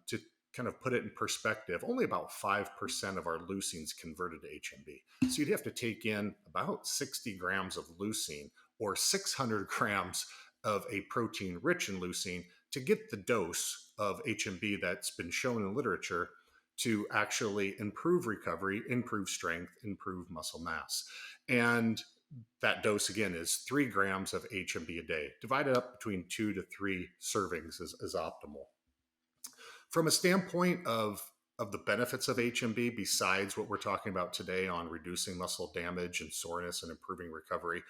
To kind of put it in perspective, only about 5% of our leucine is converted to HMB. So you'd have to take in about 60 grams of leucine or 600 grams of a protein rich in leucine to get the dose of HMB that's been shown in literature to actually improve recovery, improve strength, improve muscle mass. And that dose, again, is 3 grams of HMB a day. Divided up between 2 to 3 servings is optimal. From a standpoint of the benefits of HMB, besides what we're talking about today on reducing muscle damage and soreness and improving recovery,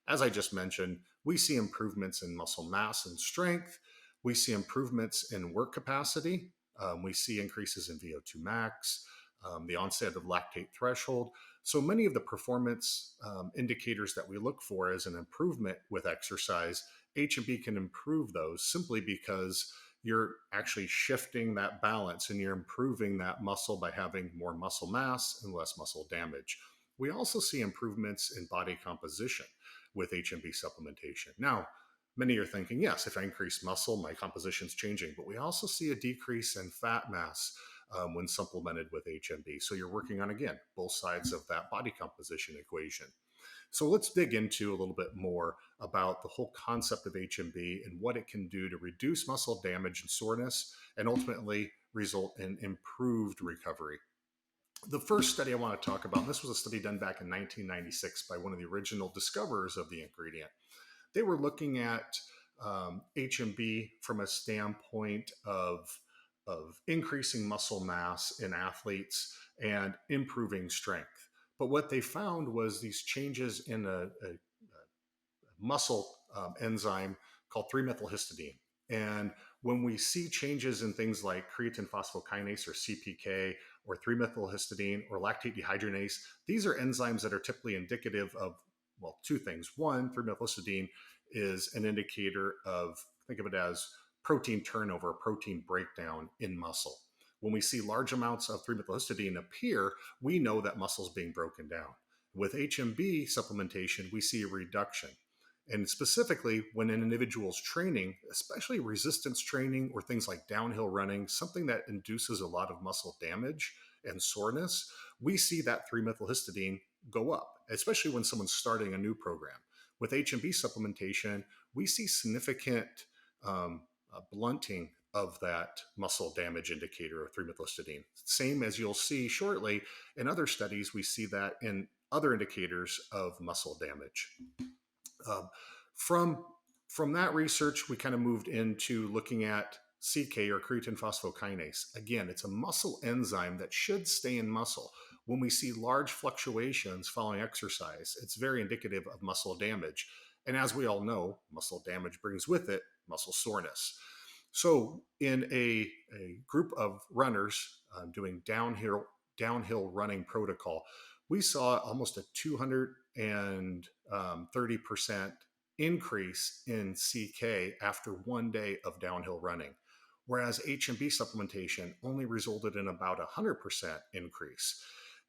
as I just mentioned, we see improvements in muscle mass and strength. We see improvements in work capacity. We see increases in VO2 max, the onset of lactate threshold. So many of the performance indicators that we look for as an improvement with exercise, HMB can improve those simply because you're actually shifting that balance and you're improving that muscle by having more muscle mass and less muscle damage. We also see improvements in body composition with HMB supplementation. Now, many are thinking, yes, if I increase muscle, my composition's changing, but we also see a decrease in fat mass when supplemented with HMB. So you're working on, again, both sides of that body composition equation. So let's dig into a little bit more about the whole concept of HMB and what it can do to reduce muscle damage and soreness and ultimately result in improved recovery. The first study I want to talk about, and this was a study done back in 1996 by one of the original discoverers of the ingredient. They were looking at HMB from a standpoint of increasing muscle mass in athletes and improving strength. But what they found was these changes in a muscle enzyme called 3-methylhistidine. And when we see changes in things like creatine phosphokinase or CPK or 3-methylhistidine or lactate dehydrogenase, these are enzymes that are typically indicative of, well, two things. One, 3-methylhistidine is an indicator of, think of it as protein turnover, protein breakdown in muscle. When we see large amounts of 3-methylhistidine appear, we know that muscle is being broken down. With HMB supplementation, we see a reduction. And specifically, when an individual's training, especially resistance training or things like downhill running, something that induces a lot of muscle damage and soreness, we see that 3-methylhistidine go up, especially when someone's starting a new program. With HMB supplementation, we see significant blunting of that muscle damage indicator of 3-methylhistidine. Same as you'll see shortly in other studies, we see that in other indicators of muscle damage. From that research, we kind of moved into looking at CK or creatine phosphokinase. Again, it's a muscle enzyme that should stay in muscle. When we see large fluctuations following exercise, it's very indicative of muscle damage. And as we all know, muscle damage brings with it muscle soreness. So in a group of runners doing downhill running protocol, we saw almost a 230% increase in CK after 1 day of downhill running, whereas HMB supplementation only resulted in about 100% increase.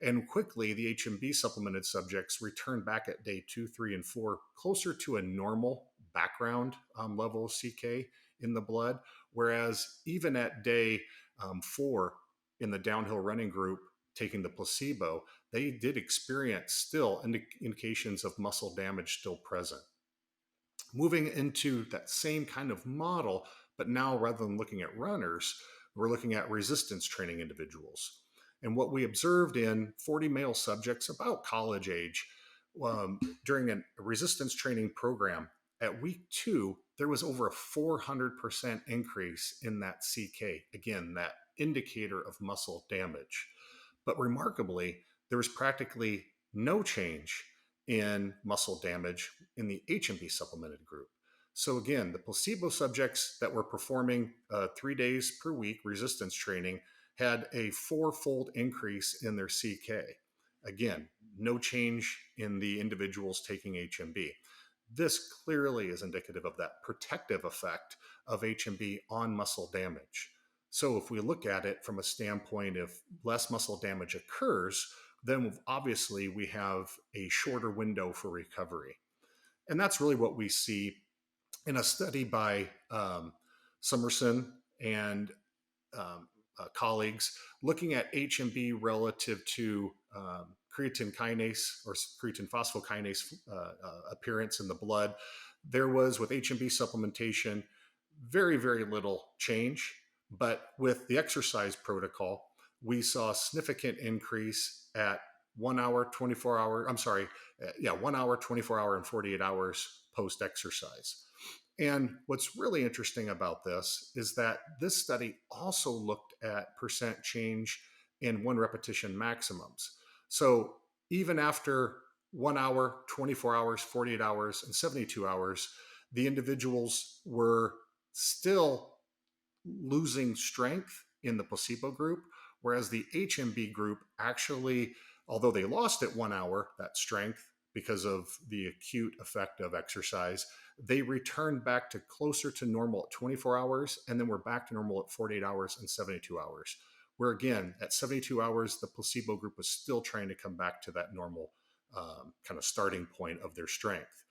And quickly, the HMB supplemented subjects returned back at day 2, 3, and 4 closer to a normal background level of CK in the blood, whereas even at day 4 in the downhill running group taking the placebo, they did experience still indications of muscle damage still present. Moving into that same kind of model, but now rather than looking at runners, we're looking at resistance training individuals. And what we observed in 40 male subjects about college age during a resistance training program, at week 2, there was over a 400% increase in that CK. Again, that indicator of muscle damage. But remarkably, there was practically no change in muscle damage in the HMB supplemented group. So again, the placebo subjects that were performing 3 days per week resistance training had a 4-fold increase in their CK. Again, no change in the individuals taking HMB. This clearly is indicative of that protective effect of HMB on muscle damage. So if we look at it from a standpoint of less muscle damage occurs, then obviously we have a shorter window for recovery. And that's really what we see in a study by Summerson and colleagues looking at HMB relative to creatine kinase or creatine phosphokinase appearance in the blood. There was, with HMB supplementation, very, very little change. But with the exercise protocol, we saw a significant increase at 1 hour, 24 hour, 1 hour, 24 hour, and 48 hours post-exercise. And what's really interesting about this is that this study also looked at percent change in 1 repetition maximums. So even after 1 hour, 24 hours, 48 hours, and 72 hours, the individuals were still losing strength in the placebo group, whereas the HMB group actually, although they lost at 1 hour, that strength, because of the acute effect of exercise, they returned back to closer to normal at 24 hours, and then we're back to normal at 48 hours and 72 hours. Where again, at 72 hours, the placebo group was still trying to come back to that normal kind of starting point of their strength.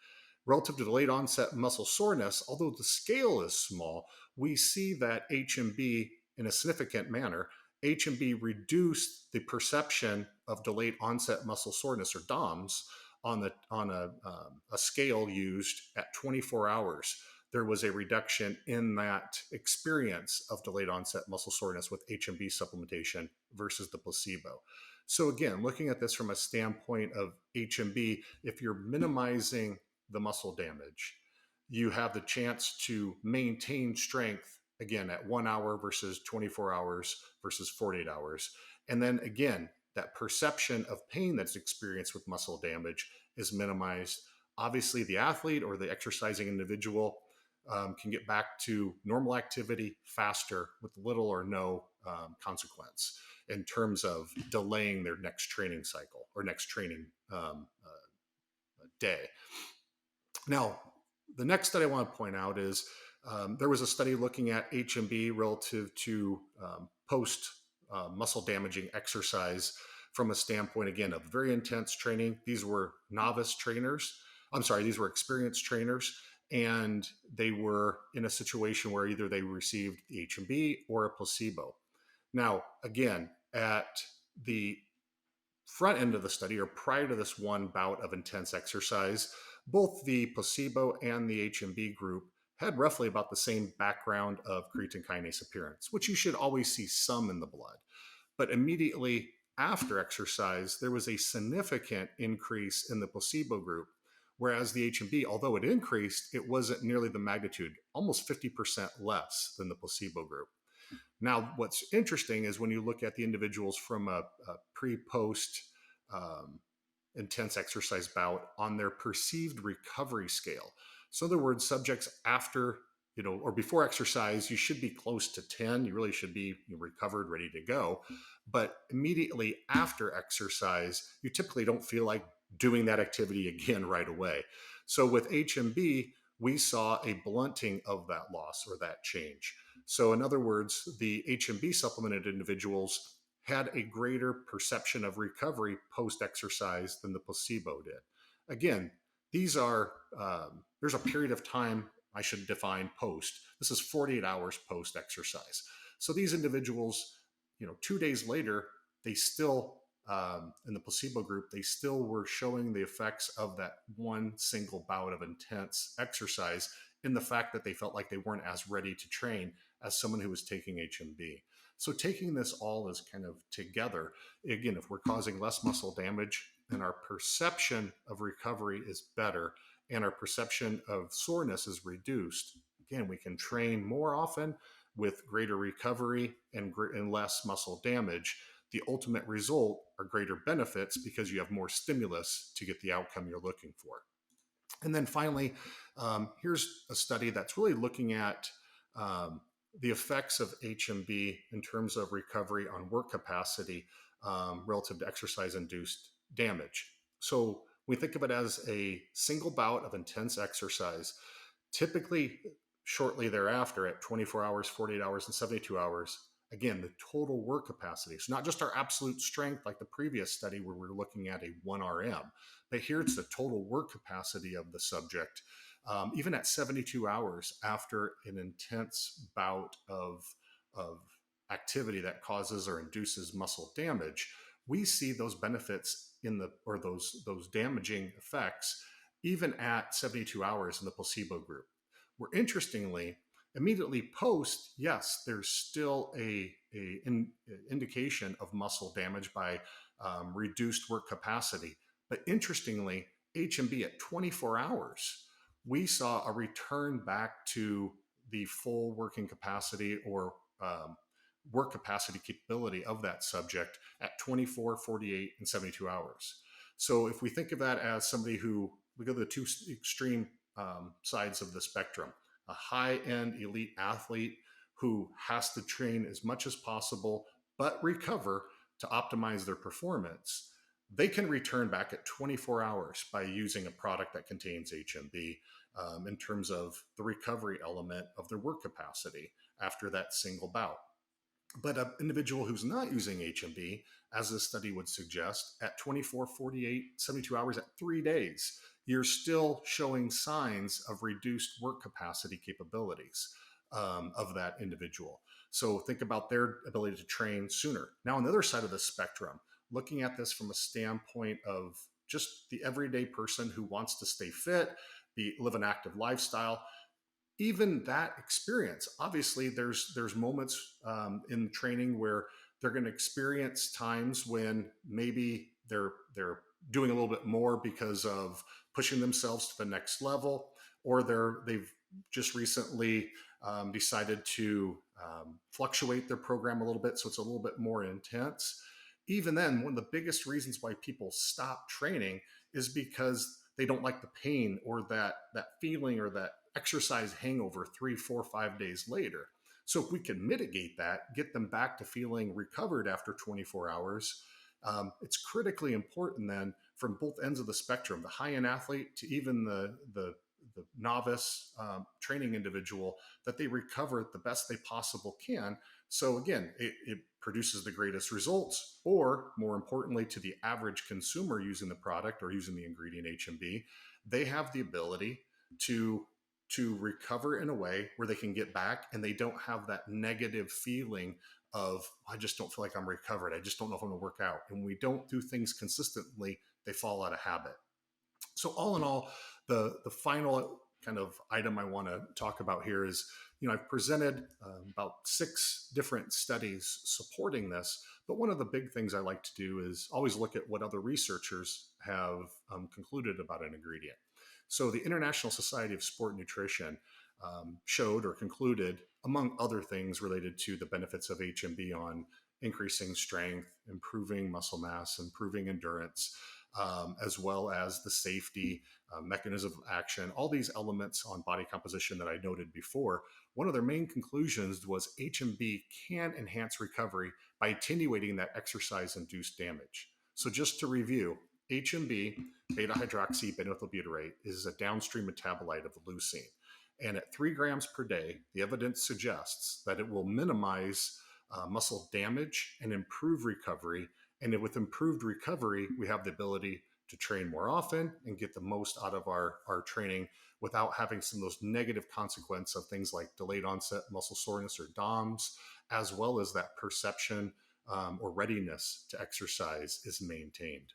Relative to delayed onset muscle soreness, although the scale is small, we see that HMB, in a significant manner, HMB reduced the perception of delayed onset muscle soreness, or DOMS, on a scale used at 24 hours, there was a reduction in that experience of delayed onset muscle soreness with HMB supplementation versus the placebo. So again, looking at this from a standpoint of HMB, if you're minimizing the muscle damage, you have the chance to maintain strength again at 1 hour versus 24 hours versus 48 hours. And then again, that perception of pain that's experienced with muscle damage is minimized. Obviously, the athlete or the exercising individual can get back to normal activity faster with little or no consequence in terms of delaying their next training cycle or next training day. Now, the next study I want to point out is there was a study looking at HMB relative to post muscle damaging exercise from a standpoint, again, of very intense training. These were novice trainers. These were experienced trainers, and they were in a situation where either they received the HMB or a placebo. Now, again, at the front end of the study or prior to this one bout of intense exercise, both the placebo and the HMB group had roughly about the same background of creatine kinase appearance, which you should always see some in the blood. But immediately after exercise, there was a significant increase in the placebo group, whereas the HMB, although it increased, it wasn't nearly the magnitude, almost 50% less than the placebo group. Now, what's interesting is when you look at the individuals from a pre-post intense exercise bout on their perceived recovery scale. So in other words, subjects after, or before exercise, you should be close to 10. You really should be recovered, ready to go. But immediately after exercise, you typically don't feel like doing that activity again right away. So with HMB, we saw a blunting of that loss or that change. So in other words, the HMB supplemented individuals had a greater perception of recovery post-exercise than the placebo did. Again, these are, there's a period of time I should define post. This is 48 hours post-exercise. So these individuals, 2 days later, they still, in the placebo group, they still were showing the effects of that one single bout of intense exercise in the fact that they felt like they weren't as ready to train as someone who was taking HMB. So taking this all as kind of together, again, if we're causing less muscle damage and our perception of recovery is better and our perception of soreness is reduced, again, we can train more often with greater recovery and less muscle damage. The ultimate result are greater benefits because you have more stimulus to get the outcome you're looking for. And then finally, here's a study that's really looking at the effects of HMB in terms of recovery on work capacity relative to exercise-induced damage. So we think of it as a single bout of intense exercise, typically shortly thereafter at 24 hours, 48 hours, and 72 hours. Again, the total work capacity. So not just our absolute strength like the previous study where we're looking at a 1 RM, but here it's the total work capacity of the subject. Even at 72 hours after an intense bout of activity that causes or induces muscle damage, we see those benefits those damaging effects even at 72 hours in the placebo group. Where interestingly, immediately post, yes, there's still a indication of muscle damage by reduced work capacity. But interestingly, HMB at 24 hours, we saw a return back to the full working capacity or work capacity capability of that subject at 24, 48, and 72 hours. So if we think of that as somebody who, we go to the two extreme sides of the spectrum, a high-end elite athlete who has to train as much as possible, but recover to optimize their performance, they can return back at 24 hours by using a product that contains HMB in terms of the recovery element of their work capacity after that single bout. But an individual who's not using HMB, as this study would suggest, at 24, 48, 72 hours, at 3 days, you're still showing signs of reduced work capacity capabilities of that individual. So think about their ability to train sooner. Now, on the other side of the spectrum, looking at this from a standpoint of just the everyday person who wants to stay fit, live an active lifestyle. Even that experience, obviously there's moments in training where they're going to experience times when maybe they're doing a little bit more because of pushing themselves to the next level, or they've just recently decided to fluctuate their program a little bit, so it's a little bit more intense. Even then, one of the biggest reasons why people stop training is because they don't like the pain or that feeling or that exercise hangover 3, 4, 5 days later. So if we can mitigate that, get them back to feeling recovered after 24 hours, it's critically important then from both ends of the spectrum, the high-end athlete to even the novice training individual, that they recover the best they possible can. So again, it produces the greatest results, or more importantly, to the average consumer using the product or using the ingredient HMB, they have the ability to recover in a way where they can get back and they don't have that negative feeling of, I just don't feel like I'm recovered. I just don't know if I'm going to work out. And when we don't do things consistently, they fall out of habit. So all in all, the final kind of item I want to talk about here is, I've presented about 6 different studies supporting this, but one of the big things I like to do is always look at what other researchers have concluded about an ingredient. So the International Society of Sport Nutrition showed or concluded, among other things related to the benefits of HMB on increasing strength, improving muscle mass, improving endurance, as well as the safety, mechanism of action, all these elements on body composition that I noted before. One of their main conclusions was HMB can enhance recovery by attenuating that exercise-induced damage. So just to review, HMB, beta-hydroxybutyrate, is a downstream metabolite of leucine. And at 3 grams per day, the evidence suggests that it will minimize muscle damage and improve recovery. And with improved recovery, we have the ability to train more often and get the most out of our training without having some of those negative consequences of things like delayed onset muscle soreness or DOMS, as well as that perception or readiness to exercise is maintained.